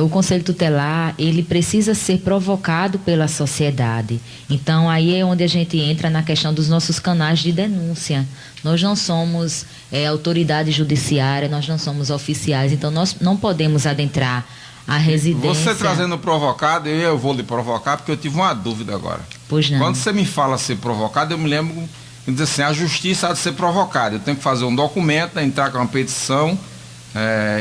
o Conselho Tutelar, ele precisa ser provocado pela sociedade. Então, aí é onde a gente entra na questão dos nossos canais de denúncia. Nós não somos autoridade judiciária, nós não somos oficiais, então nós não podemos adentrar a residência. Você trazendo provocado, eu vou lhe provocar, porque eu tive uma dúvida agora. Pois não. Quando você me fala ser provocado, eu me lembro, diz assim, a justiça há de ser provocada. Eu tenho que fazer um documento, entrar com uma petição,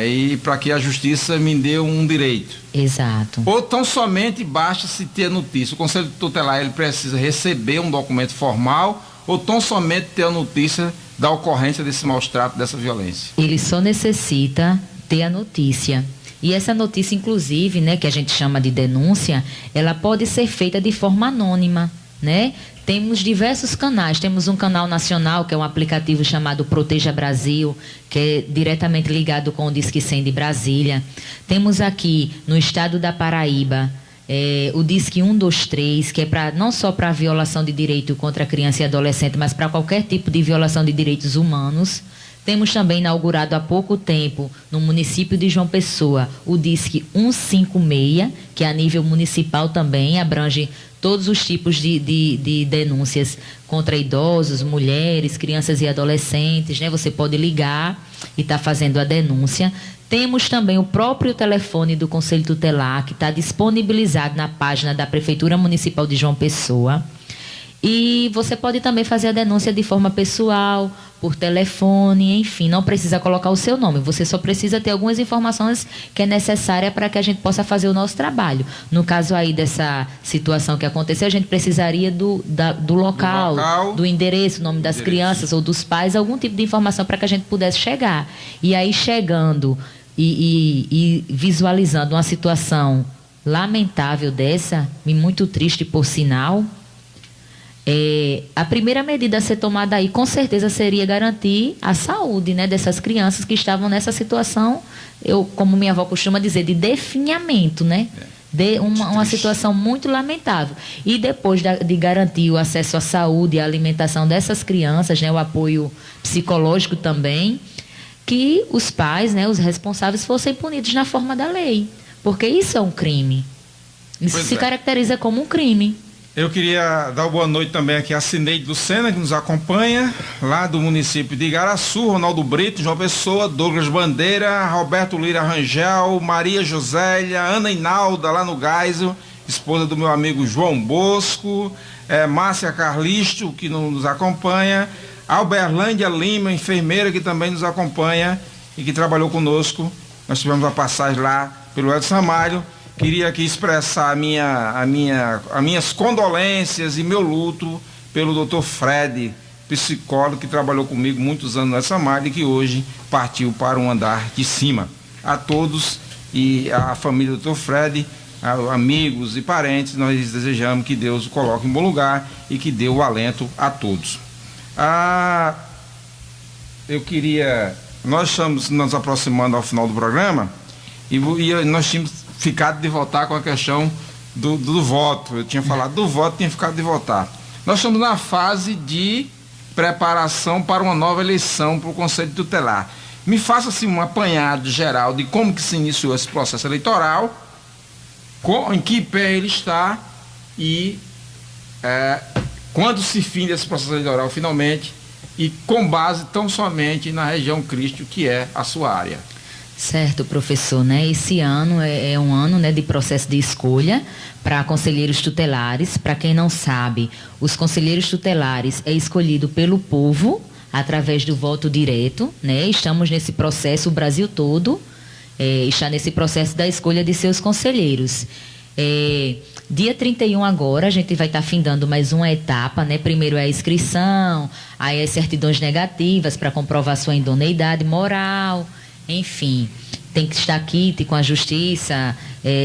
e para que a justiça me dê um direito. Exato. Ou tão somente basta se ter notícia. O Conselho Tutelar, ele precisa receber um documento formal, ou tão somente ter a notícia da ocorrência desse maus-trato, dessa violência. Ele só necessita ter a notícia. E essa notícia, inclusive, né, que a gente chama de denúncia, ela pode ser feita de forma anônima, né? Temos diversos canais, temos um canal nacional, que é um aplicativo chamado Proteja Brasil, que é diretamente ligado com o Disque 100 de Brasília. Temos aqui, no estado da Paraíba, o Disque 123, que é não só para violação de direito contra a criança e adolescente, mas para qualquer tipo de violação de direitos humanos. Temos também inaugurado há pouco tempo, no município de João Pessoa, o Disque 156, que a nível municipal também abrange todos os tipos de denúncias contra idosos, mulheres, crianças e adolescentes, né? Você pode ligar e estar fazendo a denúncia. Temos também o próprio telefone do Conselho Tutelar, que está disponibilizado na página da Prefeitura Municipal de João Pessoa. E você pode também fazer a denúncia de forma pessoal, por telefone, enfim, não precisa colocar o seu nome, você só precisa ter algumas informações que é necessária para que a gente possa fazer o nosso trabalho. No caso aí dessa situação que aconteceu, a gente precisaria do local, do endereço, o nome das crianças ou dos pais, algum tipo de informação para que a gente pudesse chegar. E aí, chegando e visualizando uma situação lamentável dessa, e muito triste por sinal, a primeira medida a ser tomada aí, com certeza, seria garantir a saúde, né, dessas crianças que estavam nessa situação, como minha avó costuma dizer, de definhamento, né? Uma situação muito lamentável. E depois de garantir o acesso à saúde e à alimentação dessas crianças, né, o apoio psicológico também, que os pais, né, os responsáveis, fossem punidos na forma da lei. Porque isso é um crime. Isso se caracteriza como um crime. Eu queria dar uma boa noite também aqui a Cineide Lucena, que nos acompanha, lá do município de Igaraçu, Ronaldo Brito, João Pessoa, Douglas Bandeira, Roberto Lira Rangel, Maria Josélia, Ana Inalda, lá no Geisel, esposa do meu amigo João Bosco, Márcia Carlisto, que nos acompanha, Alberlândia Lima, enfermeira, que também nos acompanha e que trabalhou conosco. Nós tivemos uma passagem lá pelo Edson Ramalho. Queria aqui expressar as minhas condolências e meu luto pelo Dr. Fred, psicólogo que trabalhou comigo muitos anos nessa malha e que hoje partiu para um andar de cima. A todos e a família do Dr. Fred, amigos e parentes, nós desejamos que Deus o coloque em bom lugar e que dê o alento a todos. Nós estamos nos aproximando ao final do programa e nós tínhamos ficado de votar com a questão do voto. Eu tinha falado do voto, tinha ficado de votar. Nós estamos na fase de preparação para uma nova eleição para o Conselho Tutelar. Me faça assim um apanhado geral de como que se iniciou esse processo eleitoral, em que pé ele está e quando se finda esse processo eleitoral finalmente e com base tão somente na região Cristo, que é a sua área. Certo, professor, né? Esse ano é um ano, né, de processo de escolha para conselheiros tutelares. Para quem não sabe, os conselheiros tutelares é escolhido pelo povo através do voto direto, né? Estamos nesse processo, o Brasil todo está nesse processo da escolha de seus conselheiros. Dia 31 agora, a gente vai estar findando mais uma etapa, né? Primeiro é a inscrição, aí as certidões negativas para comprovar sua idoneidade moral. Enfim, tem que estar quite com a justiça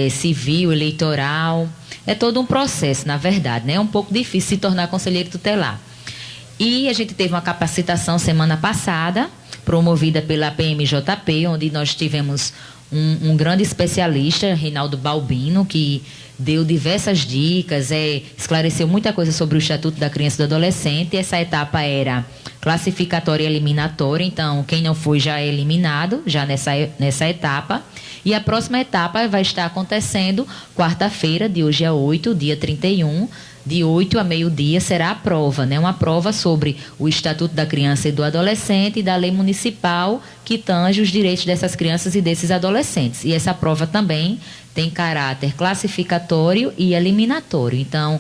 civil, eleitoral. É todo um processo, na verdade, né? É um pouco difícil se tornar conselheiro tutelar. E a gente teve uma capacitação semana passada, promovida pela PMJP, onde nós tivemos um grande especialista, Reinaldo Balbino, que deu diversas dicas, esclareceu muita coisa sobre o Estatuto da Criança e do Adolescente. Essa etapa era classificatória e eliminatória, então quem não foi já é eliminado, já nessa etapa. E a próxima etapa vai estar acontecendo quarta-feira, de hoje a 8, dia 31, de 8 a meio-dia será a prova, né? Uma prova sobre o Estatuto da Criança e do Adolescente e da lei municipal que tange os direitos dessas crianças e desses adolescentes. E essa prova também tem caráter classificatório e eliminatório. Então,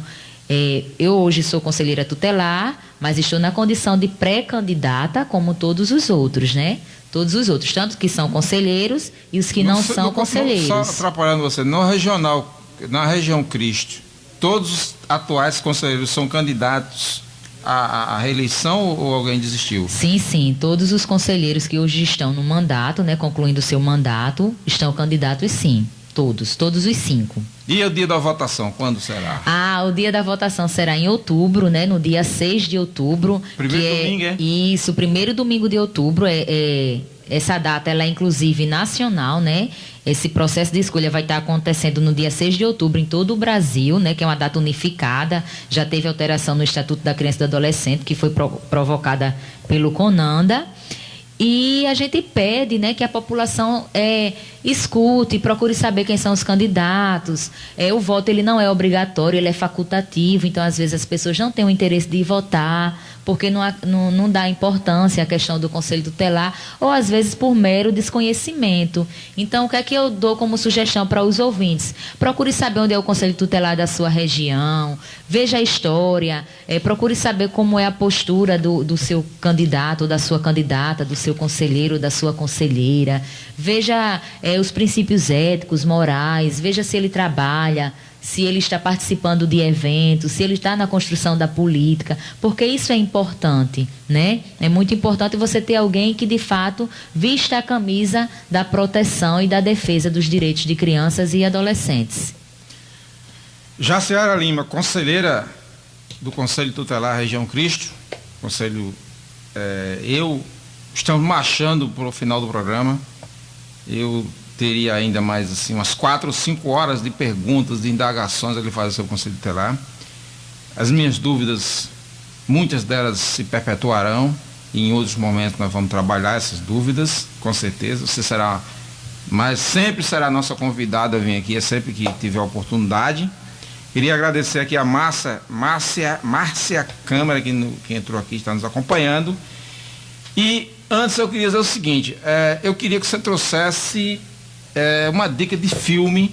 eu hoje sou conselheira tutelar, mas estou na condição de pré-candidata, como todos os outros, né? Todos os outros, tanto que são conselheiros e os que não são conselheiros. Só atrapalhando você, na região Cristo, todos os atuais conselheiros são candidatos à reeleição ou alguém desistiu? Sim, todos os conselheiros que hoje estão no mandato, né, concluindo o seu mandato, estão candidatos sim. Todos os 5. E o dia da votação, quando será? O dia da votação será em outubro, né? No dia 6 de outubro. Primeiro domingo, Isso, primeiro domingo de outubro é essa data, ela é inclusive nacional, né? Esse processo de escolha vai estar acontecendo no dia 6 de outubro em todo o Brasil, né? Que é uma data unificada. Já teve alteração no Estatuto da Criança e do Adolescente, que foi provocada pelo CONANDA. E a gente pede, né, que a população escute, procure saber quem são os candidatos. O voto ele não é obrigatório, ele é facultativo. Então, às vezes, as pessoas não têm o interesse de votar, porque não dá importância à questão do Conselho Tutelar, ou às vezes por mero desconhecimento. Então, o que é que eu dou como sugestão para os ouvintes? Procure saber onde é o Conselho Tutelar da sua região, veja a história, procure saber como é a postura do seu candidato, da sua candidata, do seu conselheiro, da sua conselheira. Veja os princípios éticos, morais, veja se ele trabalha, se ele está participando de eventos, se ele está na construção da política, porque isso é importante, né? É muito importante você ter alguém que, de fato, vista a camisa da proteção e da defesa dos direitos de crianças e adolescentes. Jaciara Lima, conselheira do Conselho Tutelar Região Cristo, conselho, estamos marchando para o final do programa. Eu teria ainda mais assim, umas 4 ou 5 horas de perguntas, de indagações a lhe fazer sobre o Conselho Tutelar. As minhas dúvidas, muitas delas se perpetuarão, e em outros momentos nós vamos trabalhar essas dúvidas, com certeza. Você será, mas sempre será nossa convidada a vir aqui, sempre que tiver oportunidade. Queria agradecer aqui a Márcia Câmara, que entrou aqui, está nos acompanhando. E antes eu queria dizer o seguinte, eu queria que você trouxesse uma dica de filme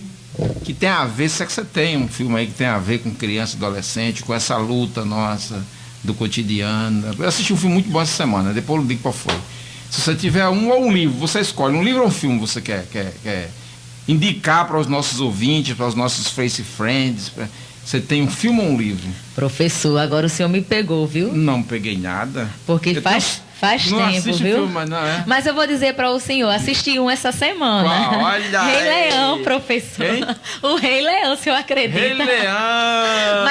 que tem a ver, se é que você tem um filme aí que tem a ver com criança e adolescente, com essa luta nossa do cotidiano. Eu assisti um filme muito bom essa semana, depois eu digo qual foi. Se você tiver um ou um livro, você escolhe, um livro ou um filme você quer indicar para os nossos ouvintes, para os nossos Face Friends. Você tem um filme ou um livro? Professor, agora o senhor me pegou, viu? Não peguei nada. Porque faz não tempo, viu? Filme, mas não é. Mas eu vou dizer para o senhor, assisti um essa semana. Qual? Olha Rei aí. Leão, professor. Quem? O Rei Leão, o senhor acredita? Rei Leão!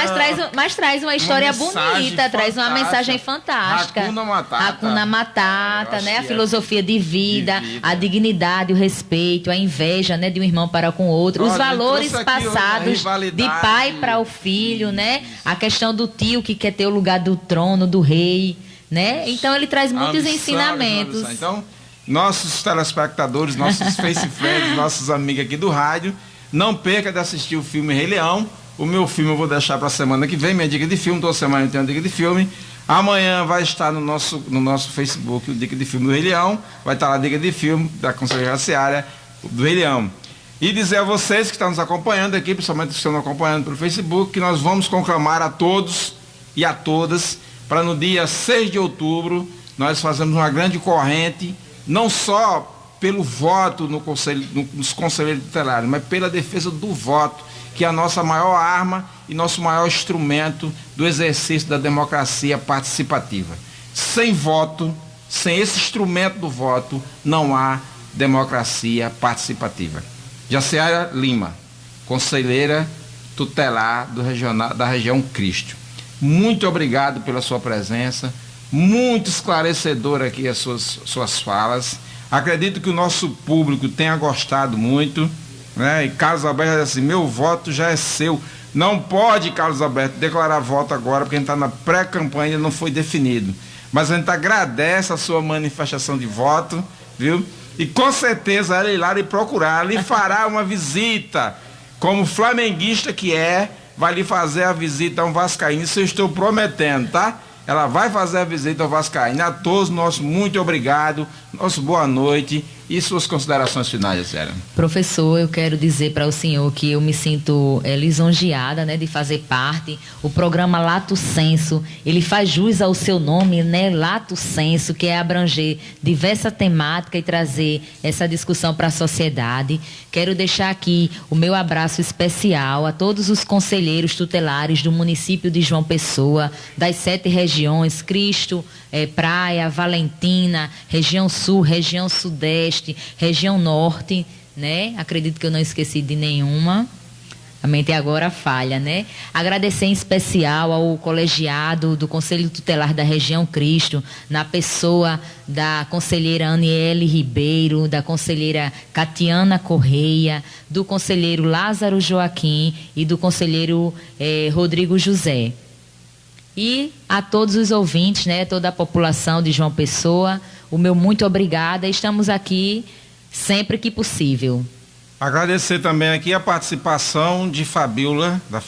Mas traz uma história bonita, traz uma mensagem fantástica. Hakuna Matata, né? A filosofia de vida, a dignidade, o respeito, a inveja, né, de um irmão para com o outro, os valores passados de pai para o filho, né? A questão do tio que quer ter o lugar do trono, do rei. Né? Então ele traz muitos ensinamentos. Então, nossos telespectadores, nossos Face Friends, nossos amigos aqui do rádio, não perca de assistir o filme Rei Leão. O meu filme eu vou deixar para a semana que vem, minha dica de filme, toda semana eu tenho uma dica de filme. Amanhã vai estar no nosso Facebook o dica de filme do Rei Leão, vai estar lá a dica de filme da Conselheira Jaciara do Rei Leão. E dizer a vocês que estão nos acompanhando aqui, principalmente que estão nos acompanhando pelo Facebook, que nós vamos conclamar a todos e a todas para no dia 6 de outubro nós fazemos uma grande corrente, não só pelo voto nos conselheiros tutelares, mas pela defesa do voto, que é a nossa maior arma e nosso maior instrumento do exercício da democracia participativa. Sem voto, sem esse instrumento do voto, não há democracia participativa. Jaciara Lima, conselheira tutelar da região Cristo. Muito obrigado pela sua presença, muito esclarecedor aqui as suas falas. Acredito que o nosso público tenha gostado muito, né? E Carlos Alberto disse assim, meu voto já é seu. Não pode, Carlos Alberto, declarar voto agora, porque a gente está na pré-campanha e não foi definido. Mas a gente agradece a sua manifestação de voto, viu? E com certeza ela irá lhe procurar, lhe fará uma visita, como flamenguista que vai lhe fazer a visita a um vascaíno, isso eu estou prometendo, tá? Ela vai fazer a visita ao vascaíno. A todos, nosso muito obrigado, nosso boa noite e suas considerações finais, Jaciara. Professor, eu quero dizer para o senhor que eu me sinto lisonjeada, né, de fazer parte. O programa Lato Senso, ele faz jus ao seu nome, né, Lato Senso, que é abranger diversa temática e trazer essa discussão para a sociedade. Quero deixar aqui o meu abraço especial a todos os conselheiros tutelares do município de João Pessoa, das 7 regiões, Cristo, Praia, Valentina, região Sul, região Sudeste, região Norte, né? Acredito que eu não esqueci de nenhuma. A mente agora falha, né? Agradecer em especial ao colegiado do Conselho Tutelar da Região Cristo, na pessoa da conselheira Aniele Ribeiro, da conselheira Catiana Correia, do conselheiro Lázaro Joaquim e do conselheiro Rodrigo José. E a todos os ouvintes, né, toda a população de João Pessoa, o meu muito obrigada. Estamos aqui sempre que possível. Agradecer também aqui a participação de Fabiola, da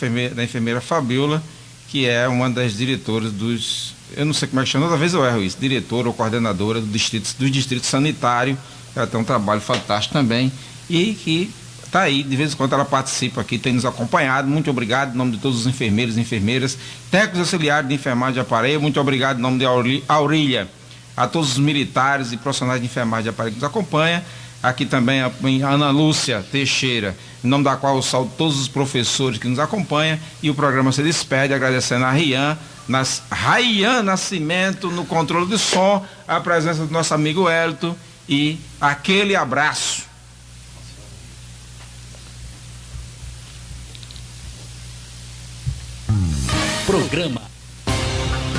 enfermeira Fabiola, que é uma das diretoras dos, eu não sei como é que chama, toda vez eu erro isso, diretora ou coordenadora do distrito sanitário. Ela tem um trabalho fantástico também e que está aí, de vez em quando ela participa aqui, tem nos acompanhado. Muito obrigado em nome de todos os enfermeiros e enfermeiras, técnicos auxiliares de enfermagem de Aparelho. Muito obrigado em nome de Aurília, a todos os militares e profissionais de enfermagem de Aparelho que nos acompanham. Aqui também a Ana Lúcia Teixeira, em nome da qual eu saúdo todos os professores que nos acompanham, e o programa se despede agradecendo a Raian Nascimento no controle de som, a presença do nosso amigo Hélito e aquele abraço.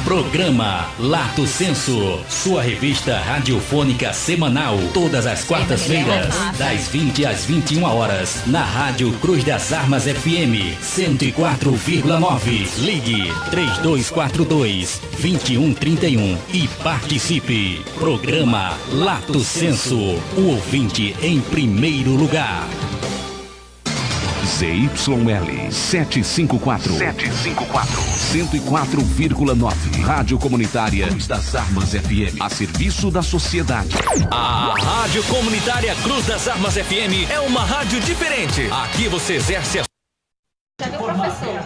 Programa Lato Senso, sua revista radiofônica semanal, todas as quartas-feiras, das 20 às 21 horas, na Rádio Cruz das Armas FM 104,9. Ligue 3242-2131 e participe. Programa Lato Senso, o ouvinte em primeiro lugar. ZYL 754 104,9 Rádio Comunitária Cruz das Armas FM, a serviço da sociedade. A Rádio Comunitária Cruz das Armas FM é uma rádio diferente. Aqui você exerce a... Já viu, professor?